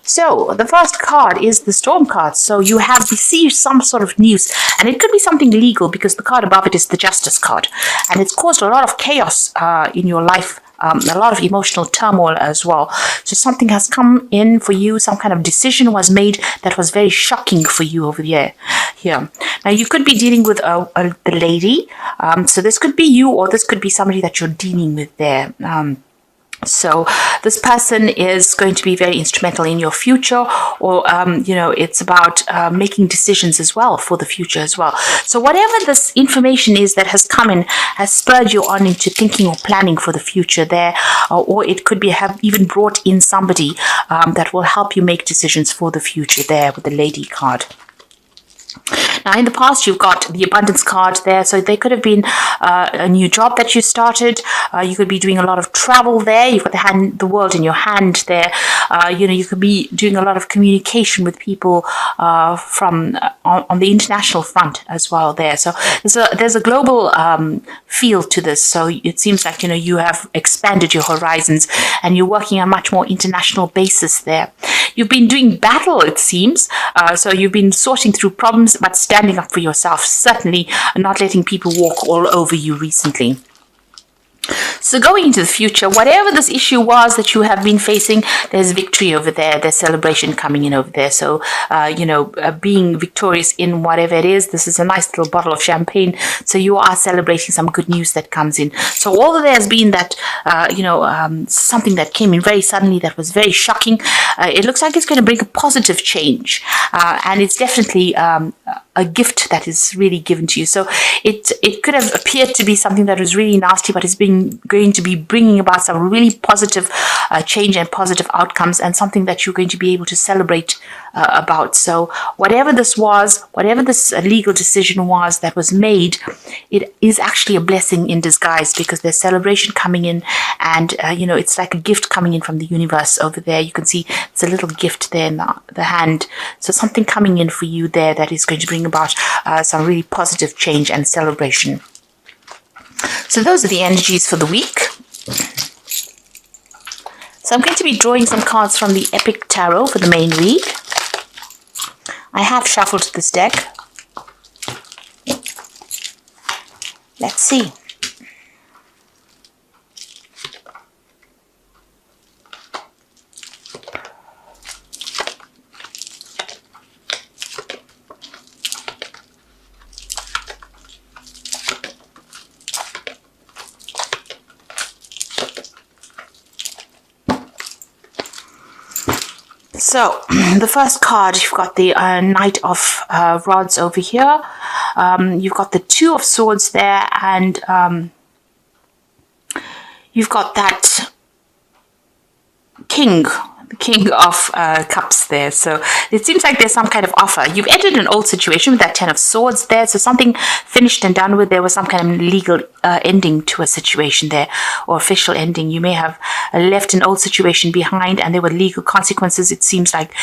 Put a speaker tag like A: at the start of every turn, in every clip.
A: So the first card is the Storm card. So you have received some sort of news, and it could be something legal because the card above it is the Justice card, and it's caused a lot of chaos in your life. A lot of emotional turmoil as well. So something has come in for you. Some kind of decision was made that was very shocking for you over here. Now you could be dealing with the lady. So this could be you, or this could be somebody that you're dealing with there. So this person is going to be very instrumental in your future, or, it's about making decisions as well for the future as well. So whatever this information is that has come in has spurred you on into thinking or planning for the future there, or it could be have even brought in somebody that will help you make decisions for the future there with the Lady card. Now, in the past, you've got the Abundance card there. So there could have been a new job that you started. You could be doing a lot of travel there. You've got the world in your hand there. You could be doing a lot of communication with people from on the international front as well there. So there's a global feel to this. So it seems like, you have expanded your horizons and you're working on a much more international basis there. You've been doing battle, it seems. So you've been sorting through problems, but standing up for yourself, certainly not letting people walk all over you recently. So going into the future, whatever this issue was that you have been facing, there's victory over there. There's celebration coming in over there. So, being victorious in whatever it is, this is a nice little bottle of champagne. So you are celebrating some good news that comes in. So although there's been that, something that came in very suddenly that was very shocking, it looks like it's going to bring a positive change. And it's definitely a gift that is really given to you. So it could have appeared to be something that was really nasty, but it's going to be bringing about some really positive change and positive outcomes, and something that you're going to be able to celebrate about. So whatever this was, whatever this legal decision was that was made, it is actually a blessing in disguise, because there's celebration coming in, and it's like a gift coming in from the universe over there. You can see it's a little gift there in the hand. So something coming in for you there that is going to bring about some really positive change and celebration. So those are the energies for the week. So I'm going to be drawing some cards from the Epic Tarot for the main week. I have shuffled this deck. Let's see. So, the first card, you've got the Knight of Rods over here. You've got the Two of Swords there, and you've got that the King of Cups there. So it seems like there's some kind of offer. You've entered an old situation with that Ten of Swords there. So something finished and done with. There was some kind of legal ending to a situation there, or official ending. You may have left an old situation behind, and there were legal consequences. It seems like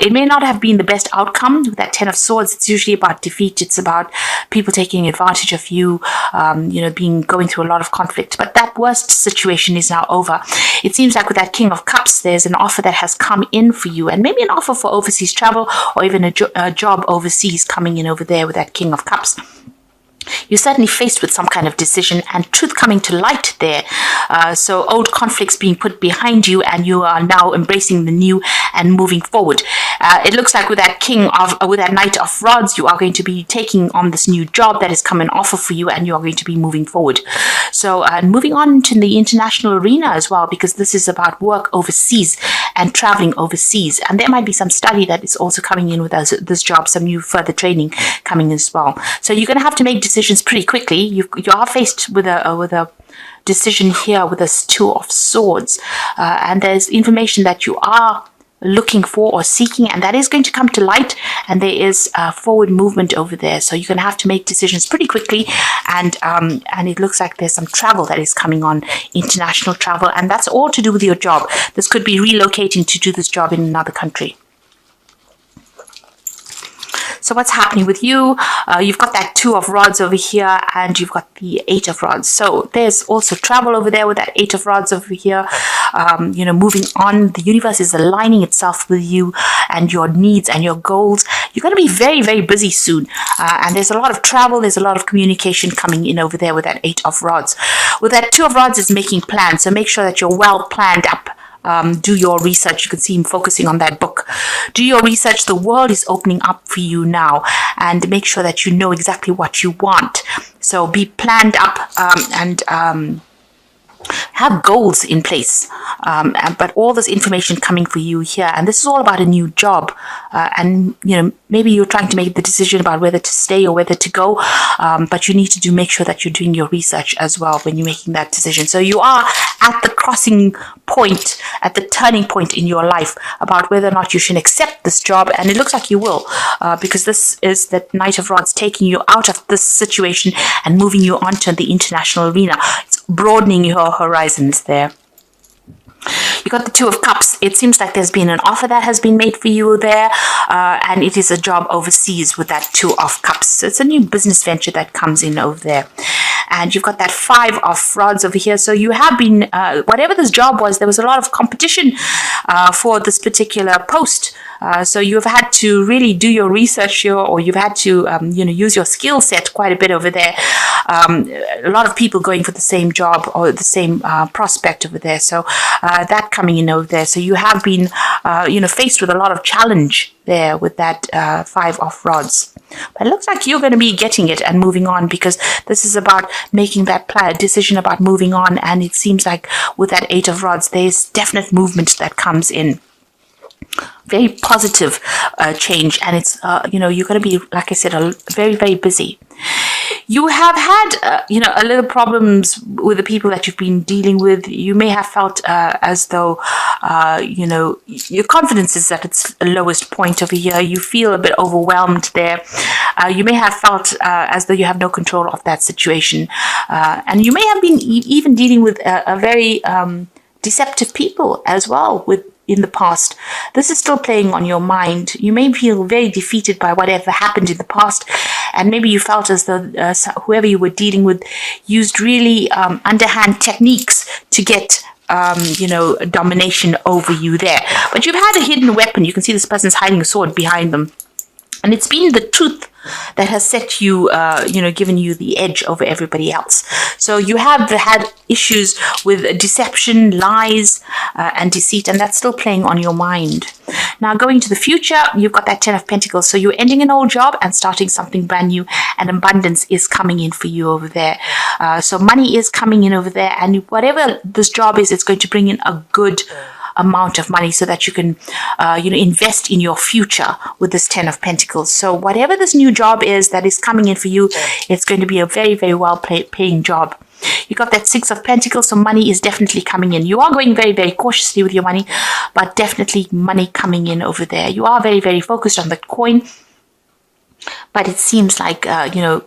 A: it may not have been the best outcome with that Ten of Swords. It's usually about defeat. It's about people taking advantage of you, going through a lot of conflict. But that worst situation is now over. It seems like with that King of Cups, there's an offer that has come in for you, and maybe an offer for overseas travel, or even a job overseas coming in over there with that King of Cups. You're certainly faced with some kind of decision and truth coming to light there. So old conflicts being put behind you, and you are now embracing the new and moving forward. It looks like with that Knight of Rods, you are going to be taking on this new job that has come an offer for you, and you are going to be moving forward. So moving on to the international arena as well, because this is about work overseas and traveling overseas. And there might be some study that is also coming in with this job, some new further training coming in as well. So you're going to have to make decisions pretty quickly. You are faced with a decision here with this Two of Swords, and there's information that you are looking for or seeking, and that is going to come to light, and there is forward movement over there. So you're going to have to make decisions pretty quickly, and it looks like there's some travel that is coming on, international travel, and that's all to do with your job. This could be relocating to do this job in another country. So what's happening with you? You've got that 2 of rods over here, and you've got the 8 of rods. So there's also travel over there with that 8 of rods over here. Moving on, the universe is aligning itself with you and your needs and your goals. You're going to be very, very busy soon. And there's a lot of travel, there's a lot of communication coming in over there with that 8 of rods. With that 2 of rods is making plans. So make sure that you're well planned up. Do your research. You can see him focusing on that book. Do your research. The world is opening up for you now, and make sure that you know exactly what you want. So be planned up and have goals in place. But all this information coming for you here, and this is all about a new job. And maybe you're trying to make the decision about whether to stay or whether to go. But you need to make sure that you're doing your research as well when you're making that decision. So you are at the crossing point, at the turning point in your life about whether or not you should accept this job. And it looks like you will, because this is that Knight of Rods taking you out of this situation and moving you onto the international arena. It's broadening your horizons there. You got the 2 of Cups. It seems like there's been an offer that has been made for you there, and it is a job overseas with that 2 of Cups. So it's a new business venture that comes in over there. And you've got that 5 of rods over here. So you have been, whatever this job was, there was a lot of competition for this particular post. So you've had to really do your research here, or you've had to, use your skill set quite a bit over there. A lot of people going for the same job or the same prospect over there. So that coming in over there. So you have been, faced with a lot of challenge there with that 5 of rods. But it looks like you're going to be getting it and moving on, because this is about making that decision about moving on. And it seems like with that 8 of rods, there's definite movement that comes in. Very positive change, and it's you're going to be, like I said, very, very busy. You have had a little problems with the people that you've been dealing with. You may have felt as though your confidence is at its lowest point over here. You feel a bit overwhelmed there. You may have felt as though you have no control of that situation, and you may have been even dealing with a very deceptive people as well in the past. This is still playing on your mind. You may feel very defeated by whatever happened in the past, and maybe you felt as though whoever you were dealing with used really underhand techniques to get domination over you there. But you've had a hidden weapon. You can see this person's hiding a sword behind them, and it's been the truth that has set you, given you the edge over everybody else. So you have had issues with deception, lies, and deceit, and that's still playing on your mind. Now, going to the future, you've got that 10 of Pentacles. So you're ending an old job and starting something brand new, and abundance is coming in for you over there. So money is coming in over there, and whatever this job is, it's going to bring in a good amount of money so that you can invest in your future with this 10 of Pentacles. So whatever this new job is that is coming in for you, it's going to be a very, very well paying job. You got that 6 of Pentacles, so money is definitely coming in. You are going very, very cautiously with your money, but definitely money coming in over there. You are very, very focused on the coin, but it seems like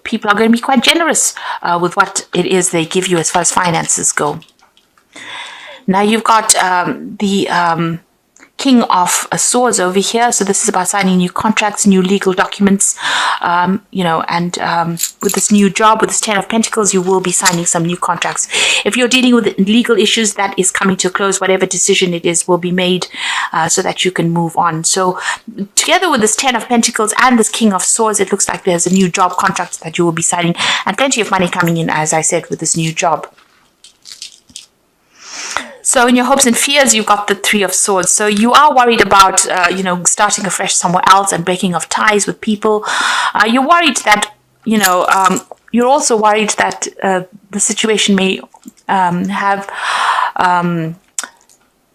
A: people are going to be quite generous with what it is they give you as far as finances go. Now you've got the King of Swords over here. So this is about signing new contracts, new legal documents, and with this new job, with this 10 of Pentacles, you will be signing some new contracts. If you're dealing with legal issues, that is coming to a close. Whatever decision it is will be made so that you can move on. So together with this 10 of Pentacles and this King of Swords, it looks like there's a new job contract that you will be signing, and plenty of money coming in, as I said, with this new job. So in your hopes and fears, you've got the 3 of Swords. So you are worried about, starting afresh somewhere else and breaking off ties with people. You're worried that, you're also worried that the situation may have,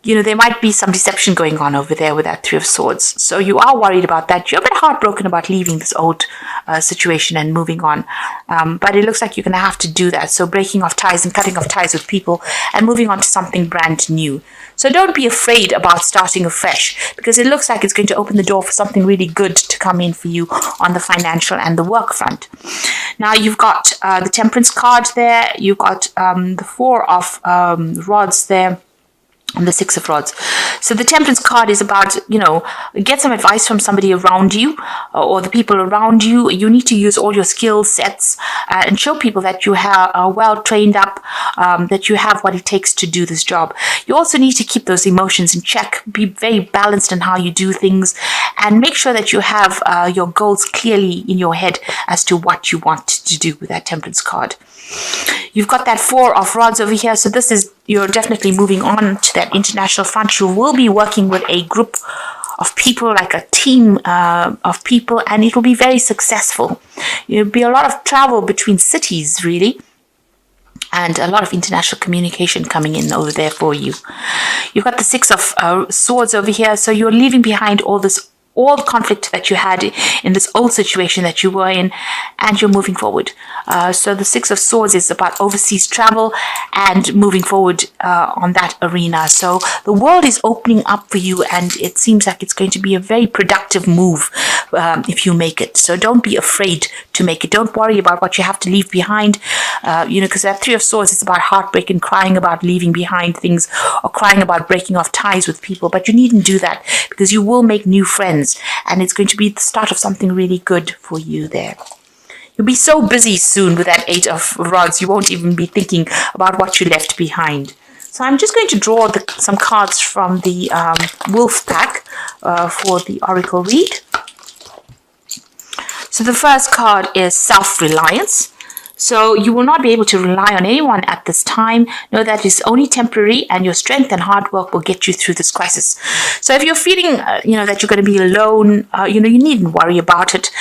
A: there might be some deception going on over there with that 3 of Swords. So you are worried about that. You're a bit heartbroken about leaving this old situation and moving on. But it looks like you're going to have to do that. So breaking off ties and cutting off ties with people and moving on to something brand new. So don't be afraid about starting afresh, because it looks like it's going to open the door for something really good to come in for you on the financial and the work front. Now you've got the Temperance card there. You've got the 4 of Rods there. and the Six of Rods. So the Temperance card is about, get some advice from somebody around you or the people around you. You need to use all your skill sets and show people that you are well trained up, that you have what it takes to do this job. You also need to keep those emotions in check, be very balanced in how you do things, and make sure that you have your goals clearly in your head as to what you want to do with that Temperance card. You've got that Four of Rods over here. So you're definitely moving on to that international front. You will be working with a group of people, like a team of people, and it will be very successful. There'll be a lot of travel between cities, really, and a lot of international communication coming in over there for you. You've got the Six of Swords over here. So you're leaving behind all the conflict that you had in this old situation that you were in, and you're moving forward. So the Six of Swords is about overseas travel and moving forward on that arena. So the world is opening up for you, and it seems like it's going to be a very productive move if you make it. So don't be afraid to make it. Don't worry about what you have to leave behind, because that Three of Swords is about heartbreak and crying about leaving behind things or crying about breaking off ties with people. But you needn't do that, because you will make new friends, and it's going to be the start of something really good for you there. You'll be so busy soon with that Eight of Rods, you won't even be thinking about what you left behind. So I'm just going to draw some cards from the Wolf pack for the Oracle read. So the first card is Self-Reliance. So you will not be able to rely on anyone at this time. Know that it's only temporary, and your strength and hard work will get you through this crisis. So if you're feeling, that you're going to be alone, you needn't worry about it.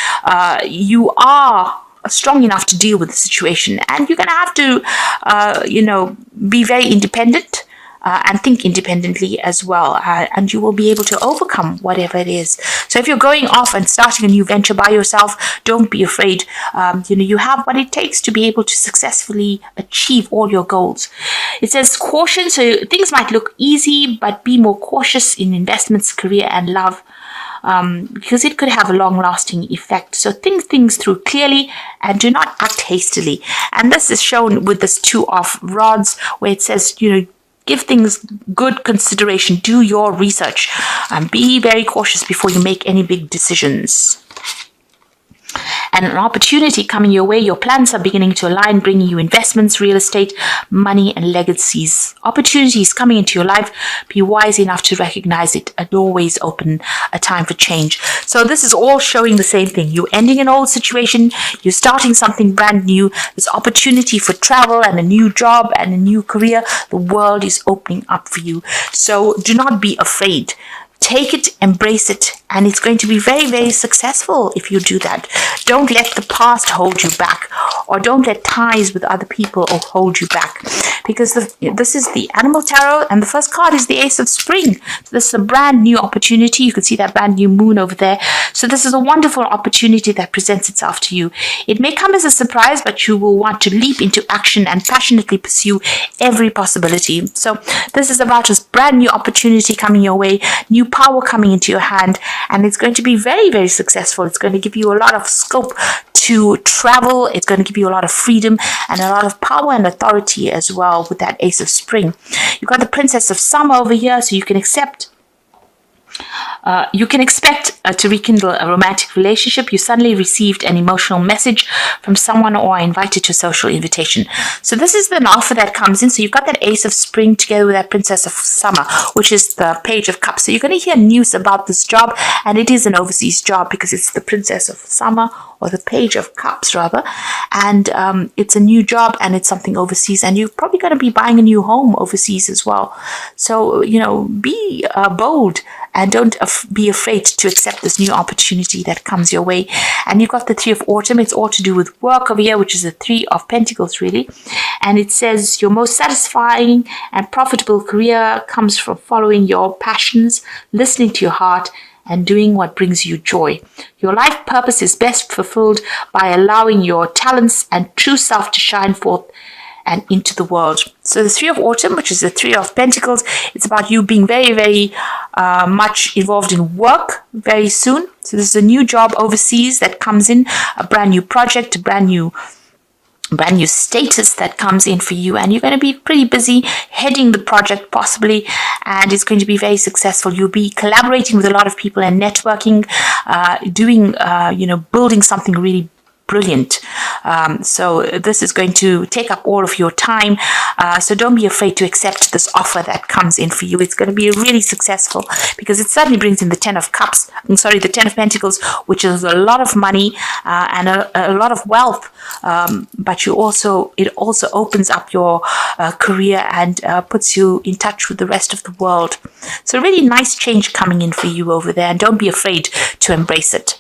A: You are strong enough to deal with the situation, and you're going to have to, be very independent. And think independently as well, and you will be able to overcome whatever it is. So if you're going off and starting a new venture by yourself, don't be afraid. You have what it takes to be able to successfully achieve all your goals. It says caution, so things might look easy, but be more cautious in investments, career, and love. Because it could have a long-lasting effect. So think things through clearly and do not act hastily. And this is shown with this Two of Rods, where it says, give things good consideration, do your research, and be very cautious before you make any big decisions. And an opportunity coming your way. Your plans are beginning to align, bringing you investments, real estate, money, and legacies. Opportunities coming into your life. Be wise enough to recognize it and always open a time for change. So this is all showing the same thing. You're ending an old situation. You're starting something brand new. There's opportunity for travel and a new job and a new career. The world is opening up for you. So do not be afraid. Take it, embrace it, and it's going to be very, very successful if you do that. Don't let the past hold you back, or don't let ties with other people hold you back, because this is the Animal Tarot, and the first card is the Ace of Spring. So this is a brand new opportunity. You can see that brand new moon over there. So this is a wonderful opportunity that presents itself to you. It may come as a surprise, but you will want to leap into action and passionately pursue every possibility. So this is about a brand new opportunity coming your way, new power coming into your hand, and it's going to be very, very successful. It's going to give you a lot of scope to travel. It's going to give you a lot of freedom and a lot of power and authority as well with that Ace of Spring. You've got the Princess of Summer over here, so you can expect to rekindle a romantic relationship. You suddenly received an emotional message from someone or are invited to a social invitation. So this is an offer that comes in. So you've got that Ace of Spring together with that Princess of Summer, which is the Page of Cups. So you're going to hear news about this job, and it is an overseas job because it's the Princess of Summer, or the Page of Cups rather, and it's a new job and it's something overseas, and you're probably going to be buying a new home overseas as well. So be bold and don't be afraid to accept this new opportunity that comes your way. And you've got the Three of Autumn. It's all to do with work over here, which is the Three of Pentacles really, and it says your most satisfying and profitable career comes from following your passions, listening to your heart, and doing what brings you joy. Your life purpose is best fulfilled by allowing your talents and true self to shine forth and into the world. So the Three of Autumn, which is the Three of Pentacles, it's about you being very, very much involved in work very soon. So this is a new job overseas that comes in, a brand new project, a brand new brand new status that comes in for you, and you're going to be pretty busy heading the project possibly, and it's going to be very successful. You'll be collaborating with a lot of people and networking, doing building something really brilliant. So this is going to take up all of your time. So don't be afraid to accept this offer that comes in for you. It's going to be really successful because it certainly brings in the the 10 of Pentacles, which is a lot of money and a lot of wealth. But it also opens up your career and puts you in touch with the rest of the world. So really nice change coming in for you over there, and don't be afraid to embrace it.